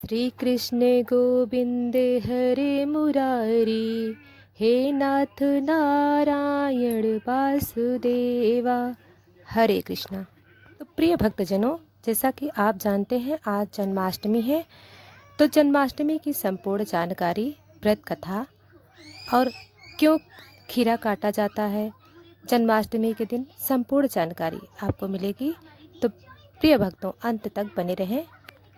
श्री कृष्ण गोविंदे हरे मुरारी, हे नाथ नारायण वासुदेवा। हरे कृष्णा। तो प्रिय भक्तजनों, जैसा कि आप जानते हैं आज जन्माष्टमी है। तो जन्माष्टमी की संपूर्ण जानकारी, व्रत कथा और क्यों खीरा काटा जाता है, जन्माष्टमी के दिन संपूर्ण जानकारी आपको मिलेगी। तो प्रिय भक्तों, अंत तक बने रहें।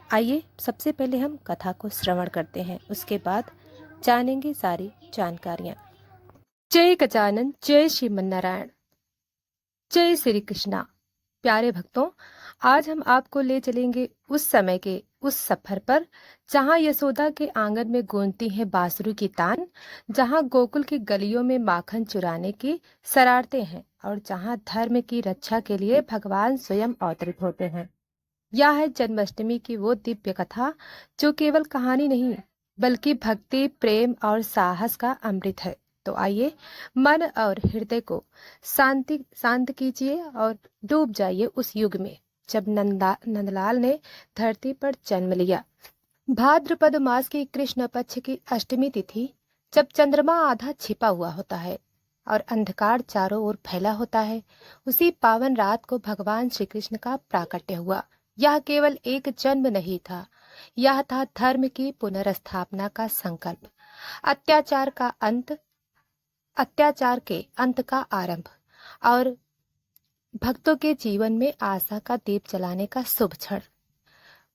आइए सबसे पहले हम कथा को श्रवण करते हैं, उसके बाद जानेंगे सारी जानकारियाँ। जय गजानन, जय श्रीमन्नारायण, जय श्री कृष्णा। प्यारे भक्तों, आज हम आपको ले चलेंगे उस समय के उस सफर पर जहाँ यशोदा के आंगन में गूंजती है बांसुरी की तान, जहाँ गोकुल की गलियों में माखन चुराने की शरारतें हैं और जहाँ धर्म की रक्षा के लिए भगवान स्वयं अवतरित होते हैं। यह है जन्माष्टमी की वो दिव्य कथा जो केवल कहानी नहीं बल्कि भक्ति, प्रेम और साहस का अमृत है। तो आइए मन और हृदय को शांत कीजिए और डूब जाइए उस युग में जब नंदलाल ने धरती पर जन्म लिया। भाद्रपद मास की कृष्ण पक्ष की अष्टमी तिथि, जब चंद्रमा आधा छिपा हुआ होता है और अंधकार चारों ओर फैला होता है, उसी पावन रात को भगवान श्री कृष्ण का प्राकट्य हुआ। यह केवल एक जन्म नहीं था, यह था धर्म की पुनर्स्थापना का संकल्प, अत्याचार का अंत, अत्याचार के अंत का आरंभ और भक्तों के जीवन में आशा का दीप जलाने का शुभ क्षण।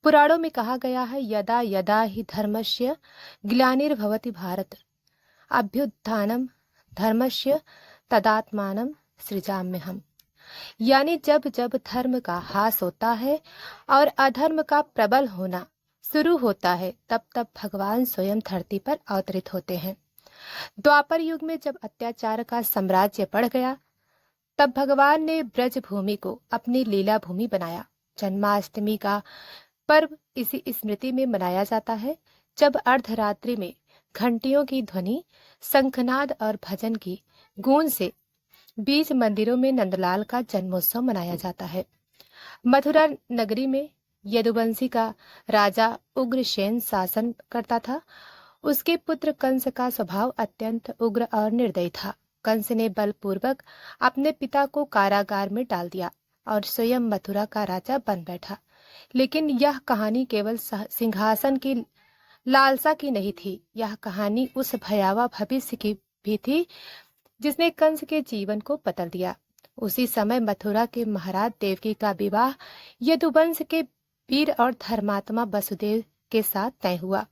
पुराणों में कहा गया है, यदा यदा ही धर्मस्य ग्लानिर्भवति भारत, अभ्युत्थानम धर्मस्य तदात्मानं सृजाम्यहम्। यानी जब जब धर्म का ह्रास होता है और अधर्म का प्रबल होना शुरू होता है, तब तब भगवान स्वयं धरती पर अवतरित होते हैं। द्वापर युग में जब अत्याचार का साम्राज्य बढ़ गया, तब भगवान ने ब्रज भूमि को अपनी लीला भूमि बनाया। जन्माष्टमी का पर्व इसी स्मृति में मनाया जाता है, जब अर्धरात्रि में घंटियों की ध्वनि, शंखनाद और भजन की गूंज से बीच मंदिरों में नंदलाल का जन्मोत्सव मनाया जाता है। मथुरा नगरी में यदुवंशी का राजा उग्रसेन शासन करता था। उसके पुत्र कंस का स्वभाव अत्यंत उग्र और निर्दयी था। कंस ने बलपूर्वक अपने पिता को कारागार में डाल दिया और स्वयं मथुरा का राजा बन बैठा। लेकिन यह कहानी केवल सिंहासन की लालसा की नहीं थी, यह कहानी उस भयावह भविष्य की भी थी जिसने कंस के जीवन को बदल दिया। उसी समय मथुरा के महाराज देवकी का विवाह यदुवंश के वीर और धर्मात्मा वसुदेव के साथ तय हुआ।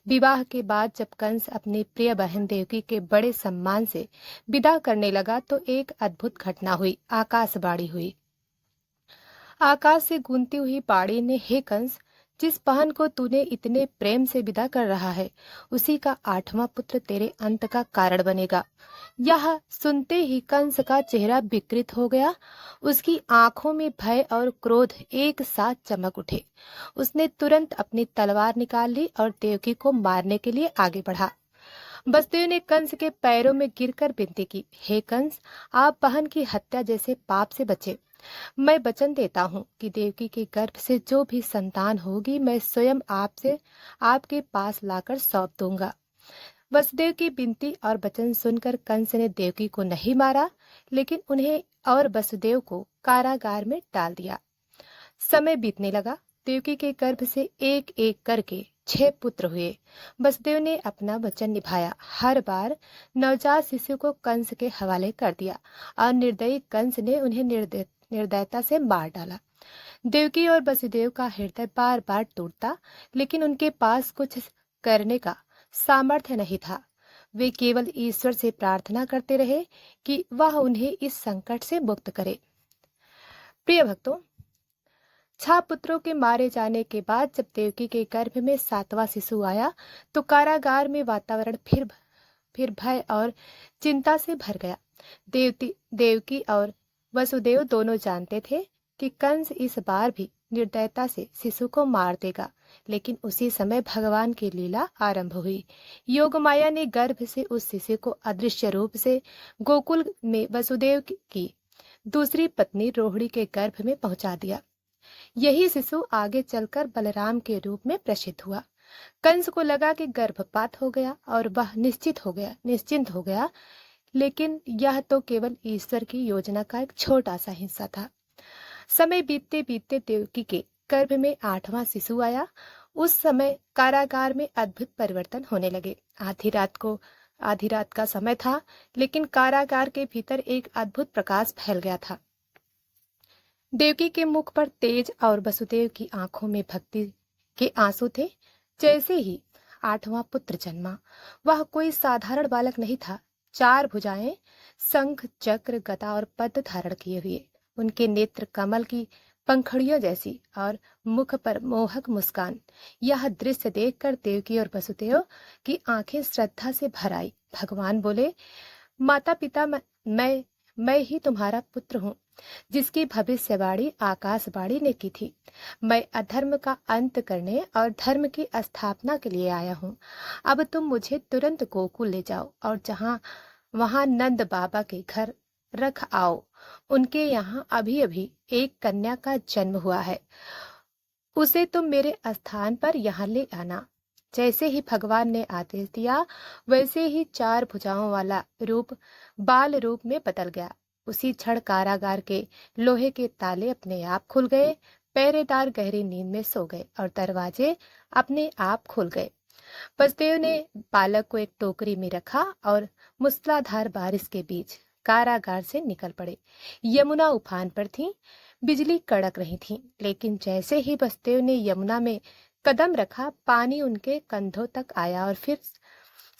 विवाह के बाद जब कंस अपनी प्रिय बहन देवकी के बड़े सम्मान से विदा करने लगा, तो एक अद्भुत घटना हुई। आकाशवाणी हुई। आकाश से गूंजती हुई बाड़ी ने, हे कंस, जिस बहन को तूने इतने प्रेम से विदा कर रहा है, उसी का 8वां पुत्र तेरे अंत का कारण बनेगा। यह सुनते ही कंस का चेहरा विकृत हो गया। उसकी आंखों में भय और क्रोध एक साथ चमक उठे। उसने तुरंत अपनी तलवार निकाल ली और देवकी को मारने के लिए आगे बढ़ा। वसुदेव ने कंस के पैरों में गिरकर विनती की, हे कंस, आप बहन की हत्या जैसे पाप से बचे। मैं वचन देता हूँ कि देवकी के गर्भ से जो भी संतान होगी, मैं स्वयं आपसे आपके पास लाकर सौंप दूंगा। वसुदेव की विनती और वचन सुनकर कंस ने देवकी को नहीं मारा, लेकिन उन्हें और वसुदेव को कारागार में डाल दिया। समय बीतने लगा। देवकी के गर्भ से एक एक करके 6 पुत्र हुए। वसुदेव ने अपना वचन निभाया। हर बार नवजात शिशु को कंस के हवाले कर दिया और निर्दयी कंस ने उन्हें निर्दयता से मार डाला। देवकी और वसुदेव का हृदय बार बार टूटता, लेकिन उनके पास कुछ करने का सामर्थ्य नहीं था। वे केवल ईश्वर से प्रार्थना करते रहे कि वह उन्हें इस संकट से मुक्त करे। प्रिय भक्तों, 6 पुत्रों के मारे जाने के बाद जब देवकी के गर्भ में 7वां शिशु आया, तो कारागार में वातावरण फिर भय और चिंता से भर गया। देवकी और वसुदेव दोनों जानते थे कि कंस इस बार भी निर्दयता से शिशु को मार देगा, लेकिन उसी समय भगवान की लीला आरंभ हुई। योगमाया ने गर्भ से उस शिशु को अदृश्य रूप से गोकुल में वसुदेव की दूसरी पत्नी रोहिणी के गर्भ में पहुंचा दिया। यही शिशु आगे चलकर बलराम के रूप में प्रसिद्ध हुआ। कंस को लगा कि गर्भपात हो गया और वह निश्चिंत हो गया, लेकिन यह तो केवल ईश्वर की योजना का एक छोटा सा हिस्सा था। समय बीतते बीतते देवकी के गर्भ में 8वां शिशु आया। उस समय कारागार में अद्भुत परिवर्तन होने लगे। आधी रात का समय था, लेकिन कारागार के भीतर एक अद्भुत प्रकाश फैल गया था। देवकी के मुख पर तेज और वसुदेव की आंखों में भक्ति के आंसू थे। जैसे ही 8वां पुत्र जन्मा, वह कोई साधारण बालक नहीं था। 4 भुजाएं, शंख, चक्र, गदा और पद्म धारण किए हुए, उनके नेत्र कमल की पंखुड़ियों जैसी और मुख पर मोहक मुस्कान। यह दृश्य देखकर देवकी और वसुदेव की आंखें श्रद्धा से भर आई। भगवान बोले, माता पिता, मैं ही तुम्हारा पुत्र हूँ, जिसकी भविष्यवाणी आकाशवाणी ने की थी। मैं अधर्म का अंत करने और धर्म की स्थापना के लिए आया हूँ। अब तुम मुझे तुरंत गोकुल ले जाओ और वहां नंद बाबा के घर रख आओ। उनके यहाँ अभी अभी एक कन्या का जन्म हुआ है, उसे तुम मेरे स्थान पर यहाँ ले आना। जैसे ही भगवान ने आदेश दिया, वैसे ही 4 भुजाओं वाला रूप बाल रूप में बदल गया। उसी क्षण कारागार के लोहे के ताले अपने आप खुल गए, पहरेदार गहरी नींद में सो गए और दरवाजे अपने आप खुल गए। वसुदेव ने बालक को एक टोकरी में रखा और मूसलाधार बारिश के बीच कारागार से निकल पड़े। यमुना उफान पर थी, बिजली कड़क रही थी, लेकिन जैसे ही वसुदेव ने यमुना में कदम रखा, पानी उनके कंधों तक आया और फिर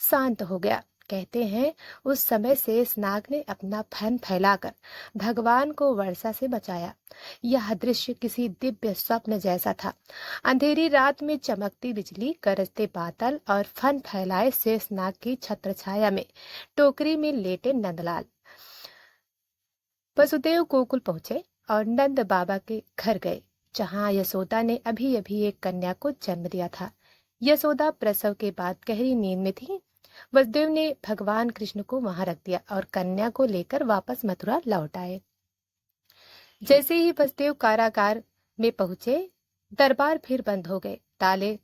शांत हो गया। कहते हैं, उस समय शेषनाग ने अपना फन फैलाकर भगवान को वर्षा से बचाया। यह दृश्य किसी दिव्य स्वप्न जैसा था। अंधेरी रात में चमकती बिजली, गरजते बादल और फन फैलाए शेषनाग की छत्र छाया में टोकरी में लेटे नंदलाल। वसुदेव गोकुल पहुंचे और नंद बाबा के घर गए, जहां यशोदा ने अभी अभी एक कन्या को जन्म दिया था। यशोदा प्रसव के बाद गहरी नींद में थी। वसुदेव ने भगवान कृष्ण को वहां रख दिया और कन्या को लेकर वापस मथुरा लौट आए। जैसे ही वसुदेव कारागार में पहुंचे, दरबार फिर बंद हो गए, ताले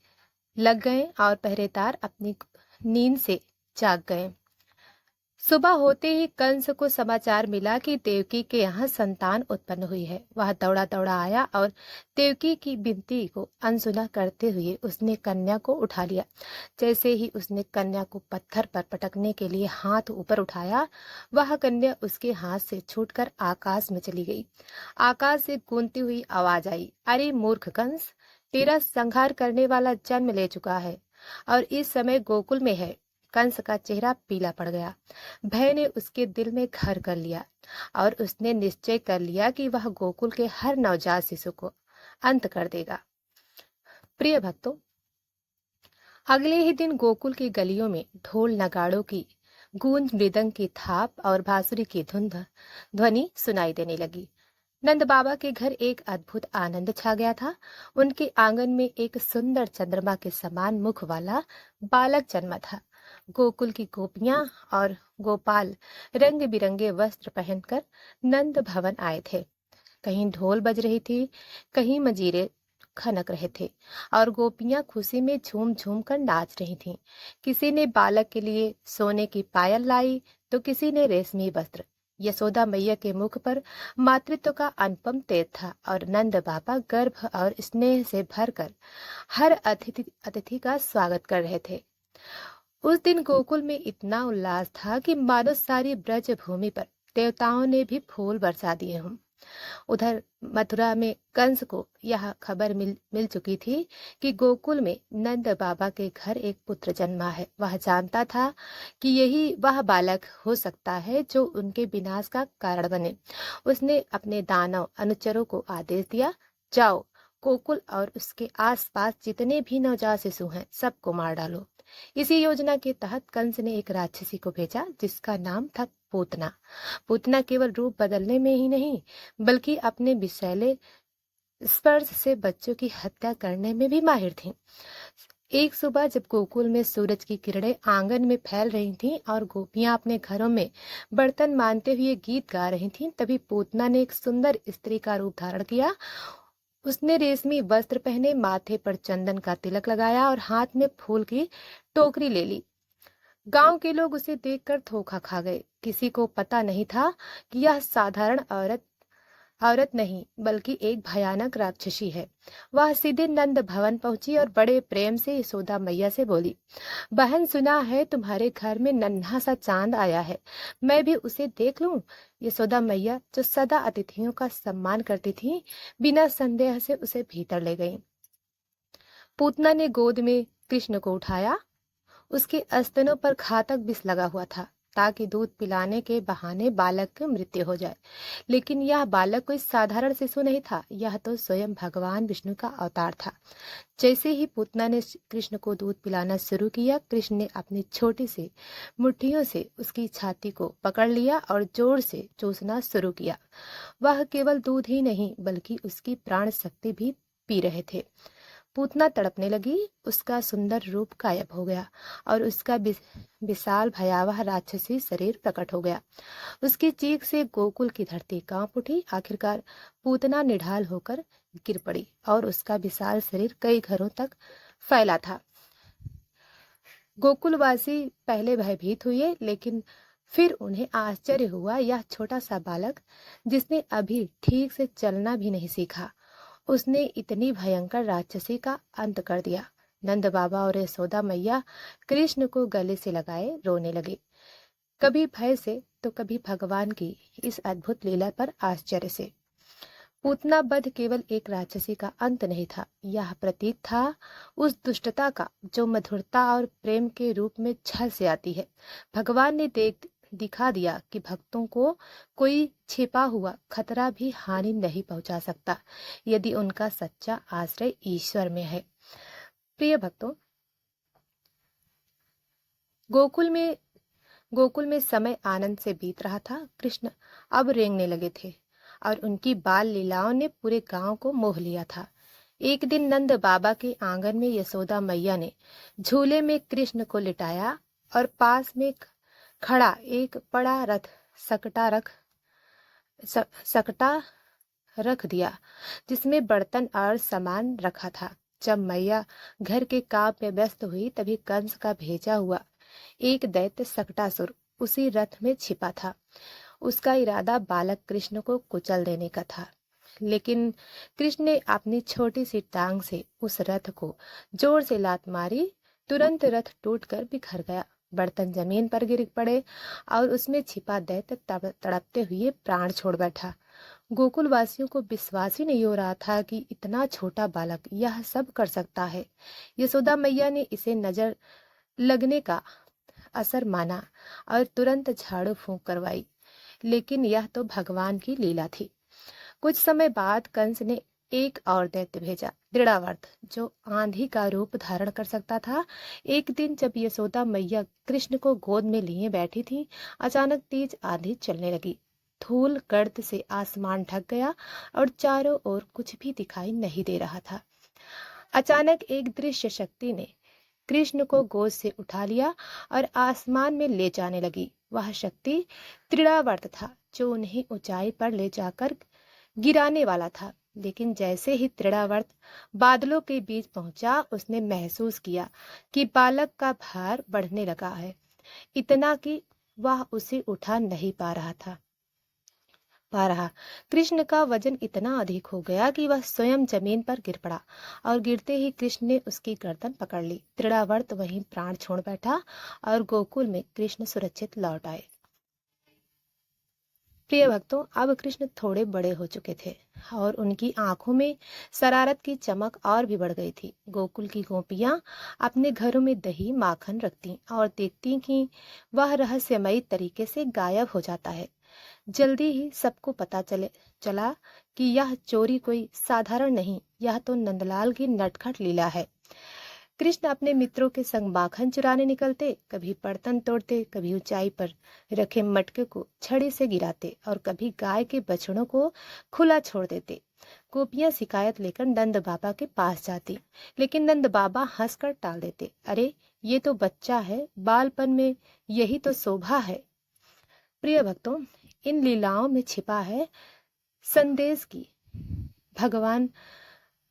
लग गए और पहरेदार अपनी नींद से जाग गए। सुबह होते ही कंस को समाचार मिला कि देवकी के यहाँ संतान उत्पन्न हुई है। वह दौड़ा दौड़ा आया और देवकी की विनती को अनसुना करते हुए उसने कन्या को उठा लिया। जैसे ही उसने कन्या को पत्थर पर पटकने के लिए हाथ ऊपर उठाया, वह कन्या उसके हाथ से छूटकर आकाश में चली गई। आकाश से गूंजती हुई आवाज आई, अरे मूर्ख कंस, तेरा संहार करने वाला जन्म ले चुका है और इस समय गोकुल में है। कंस का चेहरा पीला पड़ गया। भय ने उसके दिल में घर कर लिया और उसने निश्चय कर लिया कि वह गोकुल के हर नवजात शिशु को अंत कर देगा। प्रिय भक्तों, अगले ही दिन गोकुल की गलियों में ढोल नगाड़ों की गूंज, मृदंग की थाप और बांसुरी की धुन ध्वनि सुनाई देने लगी। नंद बाबा के घर एक अद्भुत आनंद छा गया था। उनके आंगन में एक सुंदर चंद्रमा के समान मुख वाला बालक जन्मा था। गोकुल की गोपियां और गोपाल रंग बिरंगे वस्त्र पहनकर नंद भवन आए थे। कहीं ढोल बज रही थी, कहीं मंजीरे खनक रहे थे और गोपियां खुशी में झूम झूम कर नाच रही थीं। किसी ने बालक के लिए सोने की पायल लाई, तो किसी ने रेशमी वस्त्र। यशोदा मैया के मुख पर मातृत्व का अनुपम तेज था और नंद बाबा गर्भ और स्नेह से भरकर हर अतिथि का स्वागत कर रहे थे। उस दिन गोकुल में इतना उल्लास था कि मानो सारी ब्रज भूमि पर देवताओं ने भी फूल बरसा दिए हों। उधर मथुरा में कंस को यह खबर मिल चुकी थी कि गोकुल में नंद बाबा के घर एक पुत्र जन्मा है। वह जानता था कि यही वह बालक हो सकता है जो उनके विनाश का कारण बने। उसने अपने दानव अनुचरों को आदेश दिया, जाओ गोकुल और उसके आसपास जितने भी नवजात शिशु हैं सबको मार डालो। इसी योजना के तहत कंस ने एक राक्षसी को भेजा, जिसका नाम था पूतना। पूतना केवल रूप बदलने में ही नहीं, बल्कि अपने विषैले स्पर्श से बच्चों की हत्या करने में भी माहिर थी। एक सुबह जब गोकुल में सूरज की किरणें आंगन में फैल रही थीं और गोपियां अपने घरों में बर्तन मानते हुए गीत गा रही थीं, तभी पूतना ने एक सुंदर स्त्री का रूप धारण किया। उसने रेशमी वस्त्र पहने, माथे पर चंदन का तिलक लगाया और हाथ में फूल की टोकरी ले ली। गांव के लोग उसे देखकर धोखा खा गए। किसी को पता नहीं था कि यह साधारण औरत नहीं बल्कि एक भयानक राक्षसी है। वह सीधे नंद भवन पहुंची और बड़े प्रेम से यशोदा मैया से बोली, बहन, सुना है तुम्हारे घर में नन्हा सा चांद आया है, मैं भी उसे देख लूं। यशोदा मैया, जो सदा अतिथियों का सम्मान करती थी, बिना संदेह से उसे भीतर ले गईं। पूतना ने गोद में कृष्ण को उठाया। उसके स्तनों पर घातक विष लगा हुआ था ताकि दूध पिलाने के बहाने बालक की मृत्यु हो जाए। लेकिन यह बालक कोई साधारण शिशु नहीं था, यह तो स्वयं भगवान विष्णु का अवतार था। जैसे ही पूतना ने कृष्ण को दूध पिलाना शुरू किया, कृष्ण ने अपनी छोटी सी मुट्ठियों से उसकी छाती को पकड़ लिया और जोर से चूसना शुरू किया। वह केवल दूध ही नहीं बल्कि उसकी प्राण शक्ति भी पी रहे थे। पूतना तड़पने लगी, उसका सुंदर रूप गायब हो गया और उसका विशाल भयावह राक्षसी शरीर प्रकट हो गया। उसकी चीख से गोकुल की धरती कांप उठी। आखिरकार पूतना निढाल होकर गिर पड़ी और उसका विशाल शरीर कई घरों तक फैला था। गोकुलवासी पहले भयभीत हुए, लेकिन फिर उन्हें आश्चर्य हुआ। यह छोटा सा बालक, जिसने अभी ठीक से चलना भी नहीं सीखा, उसने इतनी भयंकर राक्षसी का अंत कर दिया। नंद बाबा और यशोदा मैया कृष्ण को गले से लगाए रोने लगे, कभी भय से तो कभी भगवान की इस अद्भुत लीला पर आश्चर्य से। पूतना वध केवल एक राक्षसी का अंत नहीं था, यह प्रतीक था उस दुष्टता का जो मधुरता और प्रेम के रूप में छल से आती है। भगवान ने दिखा दिया कि भक्तों को कोई छिपा हुआ खतरा भी हानि नहीं पहुंचा सकता यदि उनका सच्चा आश्रय ईश्वर में है। प्रिय भक्तों, गोकुल में समय आनंद से बीत रहा था। कृष्ण अब रेंगने लगे थे और उनकी बाल लीलाओं ने पूरे गांव को मोह लिया था। एक दिन नंद बाबा के आंगन में यशोदा मैया ने झूले में कृष्ण को लिटाया और पास में खड़ा एक बड़ा रथ सकटा रख दिया, जिसमें बर्तन और सामान रखा था। जब मैया घर के काम में व्यस्त हुई, तभी कंस का भेजा हुआ एक दैत्य सकटासुर उसी रथ में छिपा था। उसका इरादा बालक कृष्ण को कुचल देने का था, लेकिन कृष्ण ने अपनी छोटी सी टांग से उस रथ को जोर से लात मारी। तुरंत रथ टूटकर बिखर गया, बर्तन जमीन पर गिर पड़े और उसमें छिपा दैत्य तड़पते हुए प्राण छोड़ बैठा। गोकुल वासियों को विश्वास ही नहीं हो रहा था कि इतना छोटा बालक यह सब कर सकता है। यशोदा मैया ने इसे नजर लगने का असर माना और तुरंत झाड़ू फूंक करवाई, लेकिन यह तो भगवान की लीला थी। कुछ समय बाद कंस ने एक और दैत्य भेजा, दृढ़ावर्त, जो आंधी का रूप धारण कर सकता था। एक दिन जब यशोदा मैया कृष्ण को गोद में लिए बैठी थी, अचानक तेज आंधी चलने लगी। धूल गर्द से आसमान ढक गया और चारों ओर कुछ भी दिखाई नहीं दे रहा था। अचानक एक दृश्य शक्ति ने कृष्ण को गोद से उठा लिया और आसमान में ले जाने लगी। वह शक्ति त्रिड़ावर्त था, जो उन्हें ऊंचाई पर ले जाकर गिराने वाला था। लेकिन जैसे ही त्रिड़ावर्त बादलों के बीच पहुंचा, उसने महसूस किया कि बालक का भार बढ़ने लगा है, इतना कि वह उसे उठा नहीं पा रहा। कृष्ण का वजन इतना अधिक हो गया कि वह स्वयं जमीन पर गिर पड़ा और गिरते ही कृष्ण ने उसकी गर्दन पकड़ ली। त्रिड़ावर्त वहीं प्राण छोड़ बैठा और गोकुल में कृष्ण सुरक्षित लौट आए। प्रिय भक्तों, अब कृष्ण थोड़े बड़े हो चुके थे और उनकी आंखों में शरारत की चमक और भी बढ़ गई थी। गोकुल की गोपियां अपने घरों में दही माखन रखती और देखती कि वह रहस्यमयी तरीके से गायब हो जाता है। जल्दी ही सबको पता चला कि यह चोरी कोई साधारण नहीं, यह तो नंदलाल की नटखट लीला है। कृष्ण अपने मित्रों के संग माखन चुराने निकलते, कभी बर्तन तोड़ते, कभी ऊंचाई पर रखे मटके को छड़ी से गिराते और कभी गाय के बछड़ों को खुला छोड़ देते। गोपियां शिकायत लेकर नंद बाबा के पास जाती, लेकिन नंद बाबा हंसकर टाल देते, अरे ये तो बच्चा है, बालपन में यही तो शोभा है। प्रिय भक्तों, इन लीलाओं में छिपा है संदेश की भगवान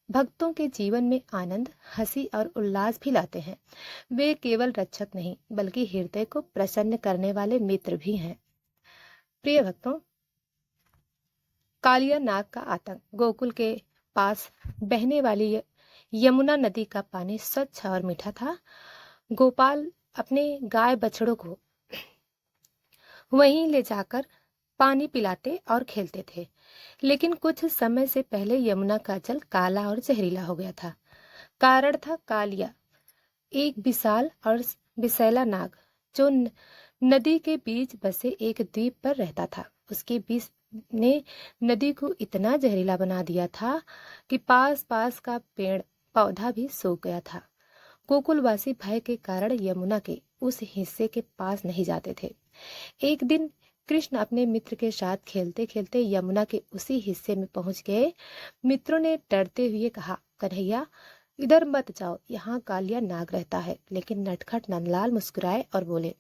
भक्तों के जीवन में आनंद, हंसी और उल्लास भी लाते हैं। वे केवल रक्षक नहीं बल्कि हृदय को प्रसन्न करने वाले मित्र भी हैं। प्रिय भक्तों, कालिया नाग का आतंक। गोकुल के पास बहने वाली यमुना नदी का पानी स्वच्छ और मीठा था। गोपाल अपने गाय बछड़ों को वहीं ले जाकर पानी पिलाते और खेलते थे। लेकिन कुछ समय से पहले यमुना का जल काला और जहरीला हो गया था। कारण था कालिया, एक विशाल और विषैला नाग जो नदी के बीच बसे एक द्वीप पर रहता था। उसके विष ने नदी को इतना जहरीला बना दिया था कि पास पास का पेड़ पौधा भी सूख गया था। गोकुलवासी भय के कारण यमुना के उस हिस्से के पास नहीं जाते थे। एक दिन कृष्ण अपने मित्र के साथ खेलते खेलते यमुना के उसी हिस्से में पहुंच गए। मित्रों ने डरते हुए कहा, कन्हैया इधर मत जाओ, यहाँ कालिया नाग रहता है। लेकिन नटखट नंदलाल मुस्कुराए और बोले,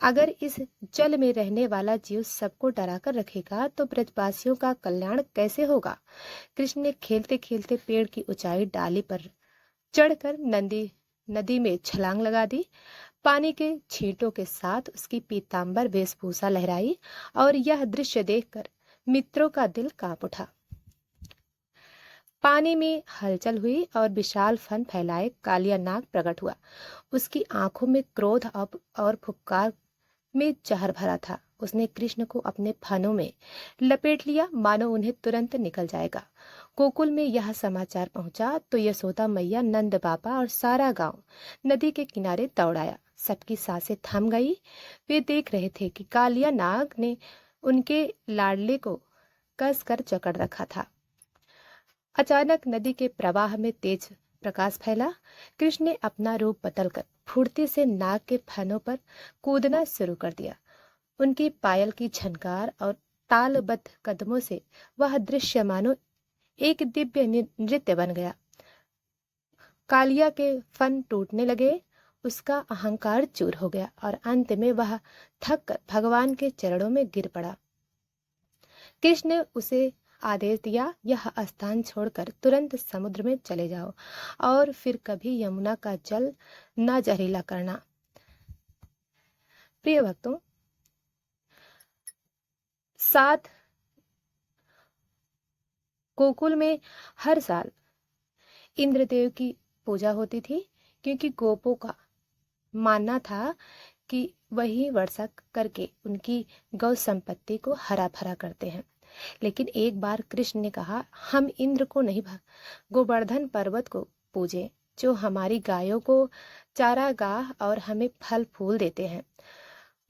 अगर इस जल में रहने वाला जीव सबको डरा कर रखेगा तो ब्रजवासियों का कल्याण कैसे होगा। कृष्ण ने खेलते खेलते पेड़ की ऊंचाई डाली पर चढ़कर नदी में छलांग लगा दी। पानी के छींटों के साथ उसकी पीतांबर वेशभूषा लहराई और यह दृश्य देखकर मित्रों का दिल कांप उठा। पानी में हलचल हुई और विशाल फन फैलाए कालिया नाग प्रकट हुआ। उसकी आंखों में क्रोध और फुफकार में जहर भरा था। उसने कृष्ण को अपने फनों में लपेट लिया, मानो उन्हें तुरंत निकल जाएगा। गोकुल में यह समाचार पहुंचा तो यशोदा मैया, नंद बाबा और सारा गांव नदी के किनारे दौड़ आया। सबकी सांसें थम गई। वे देख रहे थे कि कालिया नाग ने उनके लाडले को कस कर जकड़ रखा था। अचानक नदी के प्रवाह में तेज प्रकाश फैला। कृष्ण ने अपना रूप बदलकर फुर्ती से नाग के फनों पर कूदना शुरू कर दिया। उनकी पायल की झनकार और तालबद्ध कदमों से वह दृश्य मानो एक दिव्य नृत्य बन गया। कालिया के फन टूटने लगे, उसका अहंकार चूर हो गया और अंत में वह थक कर भगवान के चरणों में गिर पड़ा। कृष्ण ने उसे आदेश दिया, यह स्थान छोड़कर तुरंत समुद्र में चले जाओ और फिर कभी यमुना का जल न जहरीला करना। प्रिय भक्तों, साथ गोकुल में हर साल इंद्रदेव की पूजा होती थी, क्योंकि गोपों का मानना था कि वही वर्षा करके उनकी गौ संपत्ति को हरा भरा करते हैं। लेकिन एक बार कृष्ण ने कहा, हम इंद्र को नहीं, गोवर्धन पर्वत को पूजें, जो हमारी गायों को चारागाह और हमें फल फूल देते हैं।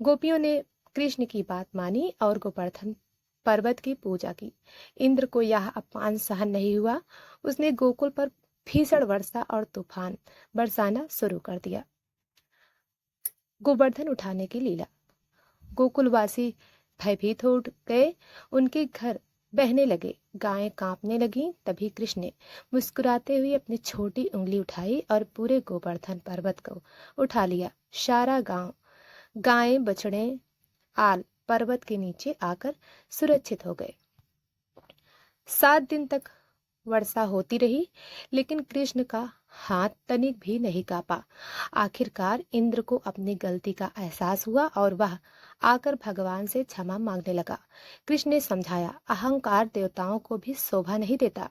गोपियों ने कृष्ण की बात मानी और गोवर्धन पर्वत की पूजा की। इंद्र को यह अपमान सहन नहीं हुआ। उसने गोकुल पर भीषण वर्षा और तूफान बरसाना शुरू कर दिया। गोवर्धन उठाने की लीला। गोकुलवासी भयभीत हो गए। उनके घर बहने लगे, गायें कांपने लगीं। तभी कृष्ण ने मुस्कुराते हुए अपनी छोटी उंगली उठाई और पूरे गोवर्धन पर्वत को उठा लिया। सारा गांव, गायें, बछड़े, आल पर्वत के नीचे आकर सुरक्षित हो गए। 7 दिन तक वर्षा होती रही, लेकिन कृष्ण का हाथ तनिक भी नहीं कांपा। आखिरकार इंद्र को अपनी गलती का एहसास हुआ और वह आकर भगवान से क्षमा मांगने लगा। कृष्ण ने समझाया, अहंकार देवताओं को भी शोभा नहीं देता।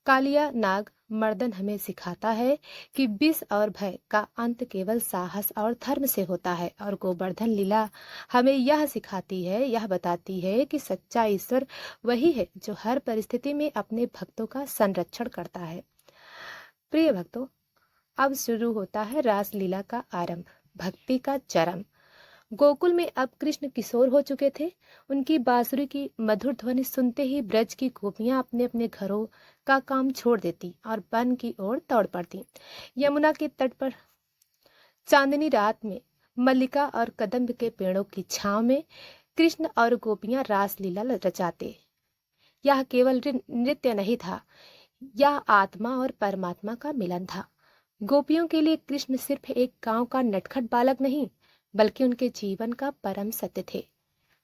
कालिया नाग मर्दन हमें सिखाता है कि विष और भय का अंत केवल साहस और धर्म से होता है, और गोवर्धन लीला हमें यह सिखाती है, यह बताती है कि सच्चा ईश्वर वही है जो हर परिस्थिति में अपने भक्तों का संरक्षण करता है। प्रिय भक्तों, अब शुरू होता है रासलीला का आरंभ, भक्ति का चरम। गोकुल में अब कृष्ण किशोर हो चुके थे। उनकी बांसुरी की मधुर ध्वनि सुनते ही ब्रज की गोपियां अपने अपने घरों का काम छोड़ देती और वन की ओर दौड़ पड़ती। यमुना के तट पर चांदनी रात में मल्लिका और कदम्ब के पेड़ों की छांव में कृष्ण और गोपियां रासलीला रचाते। यह केवल नृत्य नहीं था, यह आत्मा और परमात्मा का मिलन था। गोपियों के लिए कृष्ण सिर्फ एक गांव का नटखट बालक नहीं, बल्कि उनके जीवन का परम सत्य थे।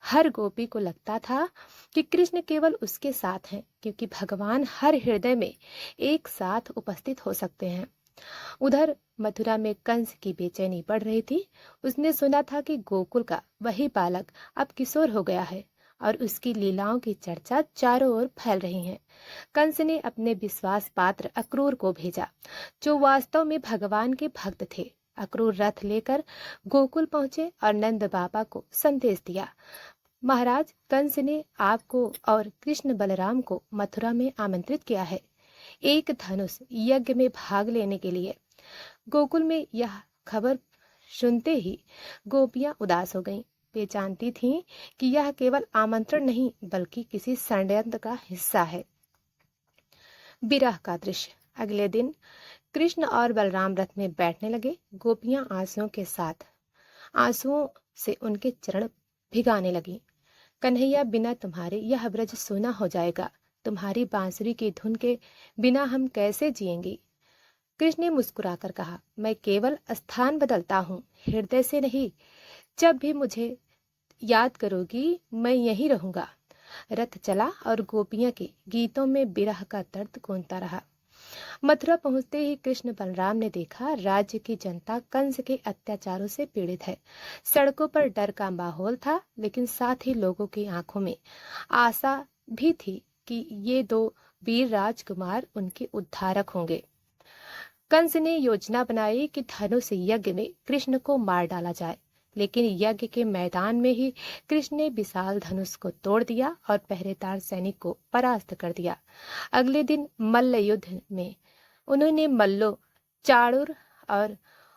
हर गोपी को लगता था कि कृष्ण केवल उसके साथ हैं, क्योंकि भगवान हर हृदय में एक साथ उपस्थित हो सकते हैं। उधर मथुरा में कंस की बेचैनी बढ़ रही थी। उसने सुना था कि गोकुल का वही बालक अब किशोर हो गया है और उसकी लीलाओं की चर्चा चारों ओर फैल रही है। कंस ने अपने विश्वास पात्र अक्रूर को भेजा, जो वास्तव में भगवान के भक्त थे। अक्रूर रथ लेकर गोकुल पहुंचे और नंद बाबा को संदेश दिया, महाराज, कंस ने आपको और कृष्ण बलराम को मथुरा में आमंत्रित किया है एक धनुष यज्ञ में भाग लेने के लिए। गोकुल में यह खबर सुनते ही गोपियां उदास हो गईं। वे जानती थीं कि यह केवल आमंत्रण नहीं बल्कि किसी षड्यंत्र का हिस्सा है। विरह का दृश्य। अगले दिन कृष्ण और बलराम रथ में बैठने लगे। गोपियां आंसुओं से उनके चरण भिगाने लगी। कन्हैया, बिना तुम्हारे यह ब्रज सूना हो जाएगा। तुम्हारी बांसुरी की धुन के बिना हम कैसे जिएंगे। कृष्ण ने मुस्कुराकर कहा, मैं केवल स्थान बदलता हूँ, हृदय से नहीं। जब भी मुझे याद करोगी मैं यहीं रहूंगा। रथ चला और गोपियां के गीतों में विरह का दर्द गूंजता रहा। मथुरा पहुंचते ही कृष्ण बलराम ने देखा राज्य की जनता कंस के अत्याचारों से पीड़ित है। सड़कों पर डर का माहौल था, लेकिन साथ ही लोगों की आंखों में आशा भी थी कि ये दो वीर राजकुमार उनके उद्धारक होंगे। कंस ने योजना बनाई कि धनुष यज्ञ में कृष्ण को मार डाला जाए, लेकिन यज्ञ के मैदान में ही कृष्ण ने विशाल धनुष को तोड़ दिया और पहरेदार सैनिक को परास्त कर दिया। अगले दिन मल्ल युद्ध में उन्होंने मल्लों, चाणूर और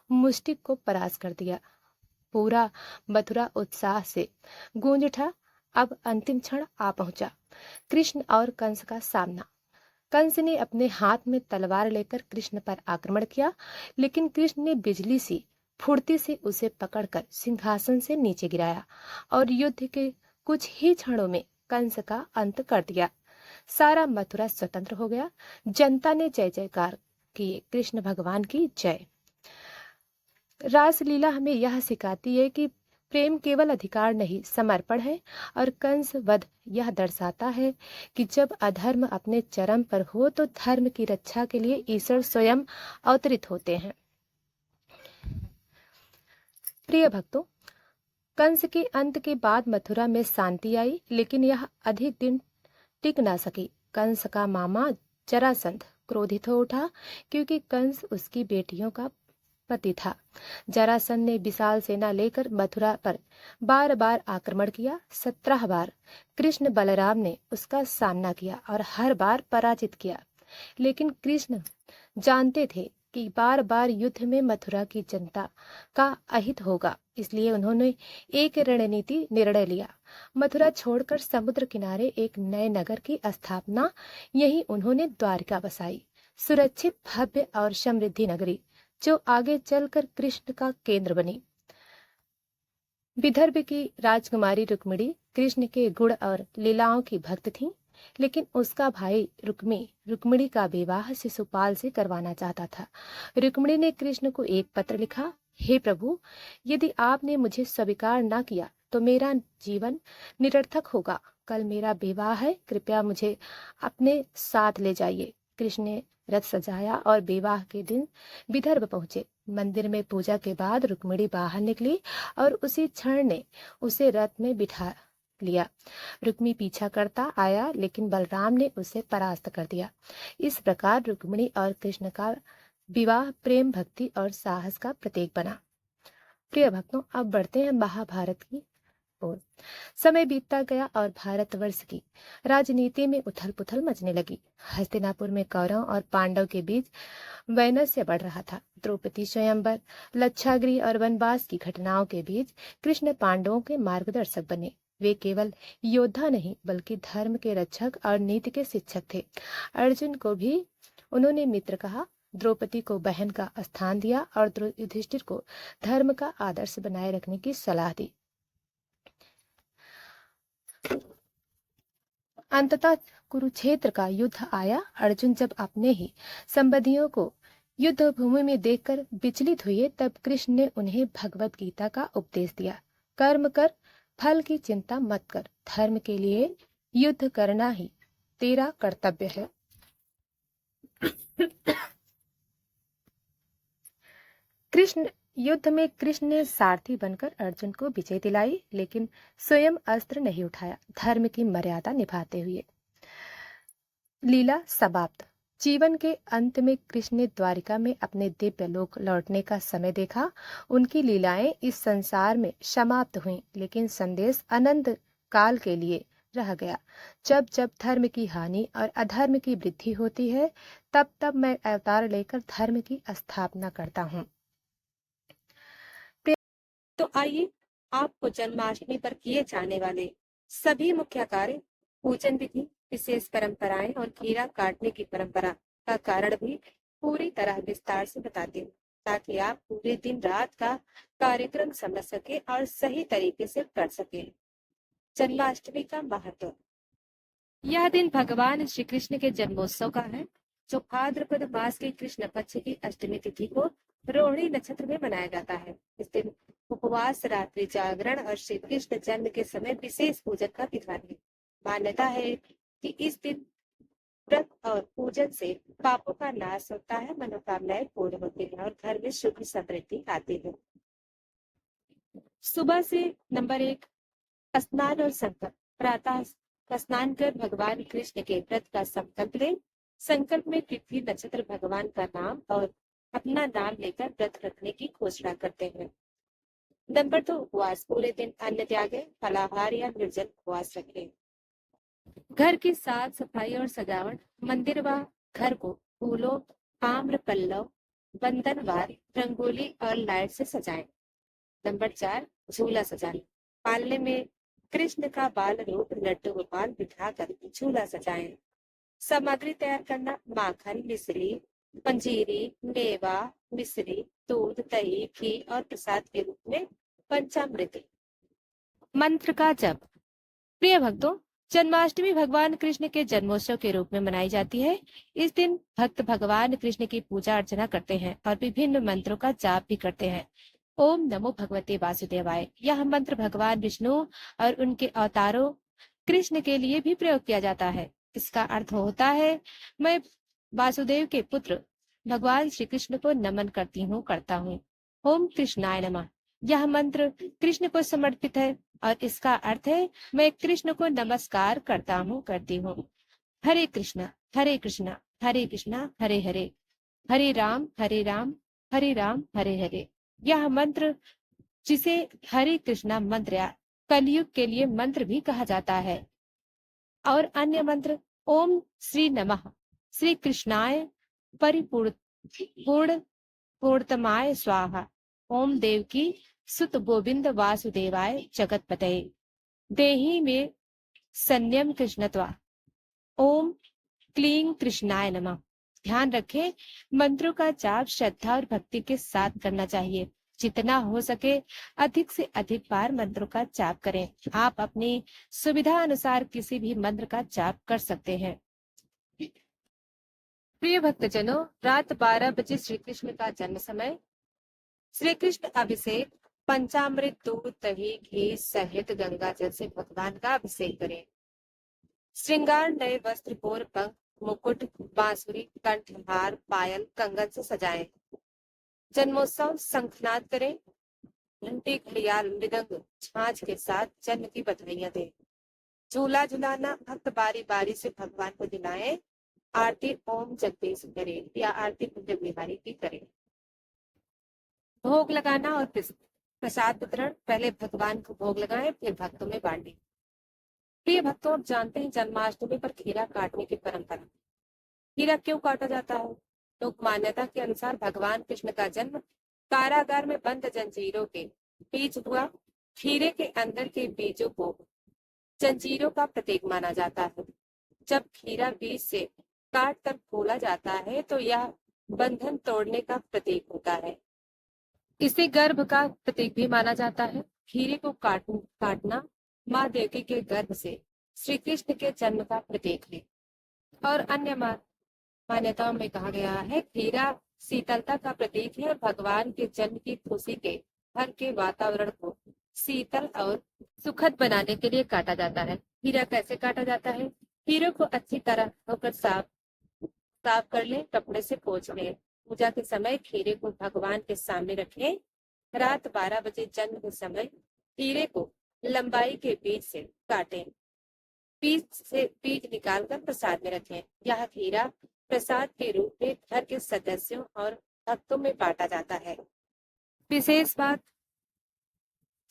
मुष्टिक को परास्त कर दिया। पूरा मथुरा उत्साह से गूंज उठा। अब अंतिम क्षण आ पहुंचा, कृष्ण और कंस का सामना। कंस ने अपने हाथ में तलवार लेकर कृष्ण पर आक्रमण किया, लेकिन कृष्ण ने बिजली सी फुर्ती से उसे पकड़कर सिंहासन से नीचे गिराया और युद्ध के कुछ ही क्षणों में कंस का अंत कर दिया। सारा मथुरा स्वतंत्र हो गया। जनता ने जय जयकार किए, कृष्ण भगवान की जय। रासलीला हमें यह सिखाती है कि प्रेम केवल अधिकार नहीं, समर्पण है। और कंस वध यह दर्शाता है कि जब अधर्म अपने चरम पर हो तो धर्म की रक्षा के लिए ईश्वर स्वयं अवतरित होते हैं। प्रिय भक्तों, कंस के अंत के बाद मथुरा में शांति आई, लेकिन यह अधिक दिन टिक ना सकी। कंस का मामा जरासंध क्रोधित हो उठा, क्योंकि कंस उसकी बेटियों का पति था। जरासंध ने विशाल सेना लेकर मथुरा पर बार बार आक्रमण किया। 17 बार कृष्ण बलराम ने उसका सामना किया और हर बार पराजित किया। लेकिन कृष्ण जानते थे कि बार बार युद्ध में मथुरा की जनता का अहित होगा, इसलिए उन्होंने एक रणनीति निर्णय लिया। मथुरा छोड़कर समुद्र किनारे एक नए नगर की स्थापना। यही उन्होंने द्वारिका बसाई, सुरक्षित, भव्य और समृद्धि नगरी, जो आगे चलकर कृष्ण का केंद्र बनी। विदर्भ की राजकुमारी रुक्मिणी कृष्ण के गुण और लीलाओं की भक्त थी, लेकिन उसका भाई रुक्मिणी का विवाह शिशुपाल से करवाना चाहता था। रुक्मिणी ने कृष्ण को एक पत्र लिखा, हे प्रभु, यदि आपने मुझे स्वीकार न किया तो मेरा जीवन निरर्थक होगा। कल मेरा विवाह है, कृपया मुझे अपने साथ ले जाइए। कृष्ण ने रथ सजाया और विवाह के दिन विदर्भ पहुंचे। मंदिर में पूजा के बाद रुक्मिणी बाहर निकली और उसी क्षण ने उसे रथ में बिठा लिया। रुक्मी पीछा करता आया, लेकिन बलराम ने उसे परास्त कर दिया। इस प्रकार रुक्मिणी और कृष्ण का विवाह प्रेम, भक्ति और साहस का प्रतीक बना। प्रिय भक्तों, अब बढ़ते हैं महाभारत की ओर। समय बीतता गया और भारतवर्ष की राजनीति में उथल पुथल मचने लगी। हस्तिनापुर में कौरव और पांडव के बीच वैनस्य बढ़ रहा था। द्रौपदी स्वयंवर, लच्छागृह और वनवास की घटनाओं के बीच कृष्ण पांडवों के मार्गदर्शक बने। वे केवल योद्धा नहीं बल्कि धर्म के रक्षक और नीति के शिक्षक थे। अर्जुन को भी उन्होंने मित्र कहा, द्रौपदी को बहन का स्थान दिया और युधिष्ठिर को धर्म का आदर्श बनाए रखने की सलाह दी। अंततः कुरुक्षेत्र का युद्ध आया। अर्जुन जब अपने ही संबंधियों को युद्ध भूमि में देखकर विचलित हुए, तब कृष्ण ने उन्हें भगवत गीता का उपदेश दिया। कर्म कर, फल की चिंता मत कर, धर्म के लिए युद्ध करना ही तेरा कर्तव्य है। कृष्ण युद्ध में कृष्ण ने सारथी बनकर अर्जुन को विजय दिलाई, लेकिन स्वयं अस्त्र नहीं उठाया, धर्म की मर्यादा निभाते हुए। लीला समाप्त। जीवन के अंत में कृष्ण ने द्वारिका में अपने दिव्य लोक लौटने का समय देखा। उनकी लीलाएं इस संसार में समाप्त हुईं, लेकिन संदेश अनंत काल के लिए रह गया। जब जब धर्म की हानि और अधर्म की वृद्धि होती है, तब तब मैं अवतार लेकर धर्म की स्थापना करता हूँ। तो आइए आपको जन्माष्टमी पर किए जाने वाले सभी मुख्य कार्य, पूजन विधि, विशेष परंपराएं और खीरा काटने की परंपरा का कारण भी पूरी तरह विस्तार से बताती हूँ, ताकि आप पूरे दिन रात का कार्यक्रम समझ सके और सही तरीके से कर सके। जन्माष्टमी का महत्व। यह दिन भगवान श्री कृष्ण के जन्मोत्सव का है, जो भाद्रपद मास की कृष्ण पक्ष की अष्टमी तिथि को रोहिणी नक्षत्र में मनाया जाता है। इस दिन उपवास, रात्रि जागरण और श्री कृष्ण जन्म के समय विशेष पूजन का विधान है। मान्यता है कि इस दिन व्रत और पूजन से पापों का नाश होता है, मनोकामनाएं पूर्ण होती है और घर में सुख समृद्धि आती है। सुबह से नंबर 1, स्नान और संकल्प। प्रातः स्नान कर भगवान कृष्ण के व्रत का संकल्प लें। संकल्प में तिथि, नक्षत्र, भगवान का नाम और अपना नाम लेकर व्रत रखने की घोषणा करते हैं। नंबर 2, उपवास। पूरे दिन अन्न त्यागें, फलाहार या निर्जल उपवास रखें। घर की साफ सफाई और सजावट। मंदिर व घर को फूलों, आम्र पल्लव, बंधनवार, रंगोली और लाइट से सजाएं। नंबर 4, झूला सजाना। पालने में कृष्ण का बाल रूप लड्डू गोपाल बिठाकर झूला सजाएं। सामग्री तैयार करना: माखन, मिश्री, पंजीरी, मेवा, मिश्री, दूध, दही, घी और प्रसाद के रूप में पंचामृत। मंत्र का जप। प्रिय भक्तों, जन्माष्टमी भगवान कृष्ण के जन्मोत्सव के रूप में मनाई जाती है। इस दिन भक्त भगवान कृष्ण की पूजा अर्चना करते हैं और विभिन्न मंत्रों का जाप भी करते हैं। ओम नमो भगवते वासुदेवाय, यह मंत्र भगवान विष्णु और उनके अवतारों कृष्ण के लिए भी प्रयोग किया जाता है। इसका अर्थ होता है, मैं वासुदेव के पुत्र भगवान श्री कृष्ण को नमन करता हूँ। ओम कृष्णाय नमः, यह मंत्र कृष्ण को समर्पित है और इसका अर्थ है, मैं कृष्ण को नमस्कार करती हूँ। हरे कृष्णा हरे कृष्णा हरे कृष्णा हरे हरे, हरे राम हरे राम हरे राम हरे हरे। यह मंत्र, जिसे हरे कृष्णा मंत्र या कलयुग के लिए मंत्र भी कहा जाता है। और अन्य मंत्र: ओम श्री नमः श्री कृष्णाय परिपूर्ण पूर्णतमाय स्वाहा, ओम देवकी सुत गोविंद वासुदेवाय जगतपतये, देहि में संयम कृष्णत्वा, ओम क्लीं कृष्णाय नमः। ध्यान रखें, मंत्रों का जाप श्रद्धा और भक्ति के साथ करना चाहिए। जितना हो सके अधिक से अधिक बार मंत्रों का जाप करें। आप अपनी सुविधा अनुसार किसी भी मंत्र का जाप कर सकते हैं। प्रिय भक्तजनों, रात 12 बजे श्री कृष्ण का जन्म समय। श्री कृष्ण अभिषेक: पंचामृत, दूध, दही, घी सहित गंगा जल से भगवान का अभिषेक करें। श्रृंगार: नए वस्त्र, बोर, पंख, मुकुट, बांसुरी, कंठहार, पायल, कंगन से सजाएं। जन्मोत्सव: शंखनाद करें, घंटी, घड़ियाल, मृदंग, झांझ के साथ जन्म की बधाइयां दें। झूला झुलाना: भक्त बारी बारी से भगवान को दिलाएं। आरती ओम जगदीश करें या आरती कुंज बिहारी की करें। भोग लगाना और प्रसाद वितरण: पहले भगवान को भोग लगाएं, फिर भक्तों में बांटें। प्रिय भक्तों, आप जानते हैं जन्माष्टमी पर खीरा काटने की परंपरा। खीरा क्यों काटा जाता है? लोक मान्यता के अनुसार भगवान कृष्ण का जन्म कारागार में बंद जंजीरों के बीच हुआ। खीरे के अंदर के बीजों को जंजीरों का प्रतीक माना जाता है। जब खीरा बीज से काट कर खोला जाता है तो यह बंधन तोड़ने का प्रतीक होता है। इसे गर्भ का प्रतीक भी माना जाता है। खीरे को काटना माँ देवकी के गर्भ से श्री कृष्ण के जन्म का प्रतीक है। और अन्य मान्यताओं में कहा गया है, खीरा शीतलता का प्रतीक है और भगवान के जन्म की खुशी के घर के वातावरण को शीतल और सुखद बनाने के लिए काटा जाता है। खीरा कैसे काटा जाता है? खीरे को अच्छी तरह धोकर साफ साफ कर लें, कपड़े से पोंछ लें। पूजा के समय खीरे को भगवान के सामने रखें। रात 12 बजे जन्म के समय खीरे को लंबाई के बीच से काटें। बीज निकालकर प्रसाद में रखें। यह खीरा प्रसाद के रूप में घर के सदस्यों और भक्तों में बांटा जाता है। विशेष बात,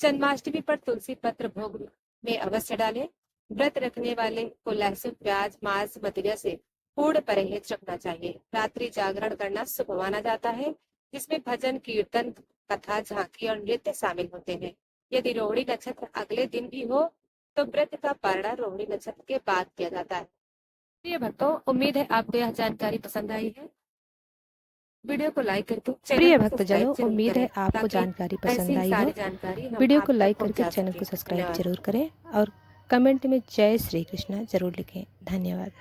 जन्माष्टमी पर तुलसी पत्र भोग में अवश्य डालें। व्रत रखने वाले को लहसुन, प्याज, मांस, मदिरा से पूर्ण परहेज रखना चाहिए। रात्रि जागरण करना शुभ माना जाता है, जिसमें भजन, कीर्तन, कथा, झांकी और नृत्य शामिल होते हैं। यदि रोहिणी नक्षत्र अगले दिन भी हो तो व्रत का पारण रोहिणी नक्षत्र के बाद किया जाता है। प्रिय भक्तों, उम्मीद है आपको यह जानकारी पसंद आई है। वीडियो को लाइक करके प्रिय भक्तजनों, उम्मीद है आपको जानकारी पसंद आई हो। वीडियो को लाइक करके चैनल को सब्सक्राइब जरूर करें और कमेंट में जय श्री कृष्णा जरूर लिखें। धन्यवाद।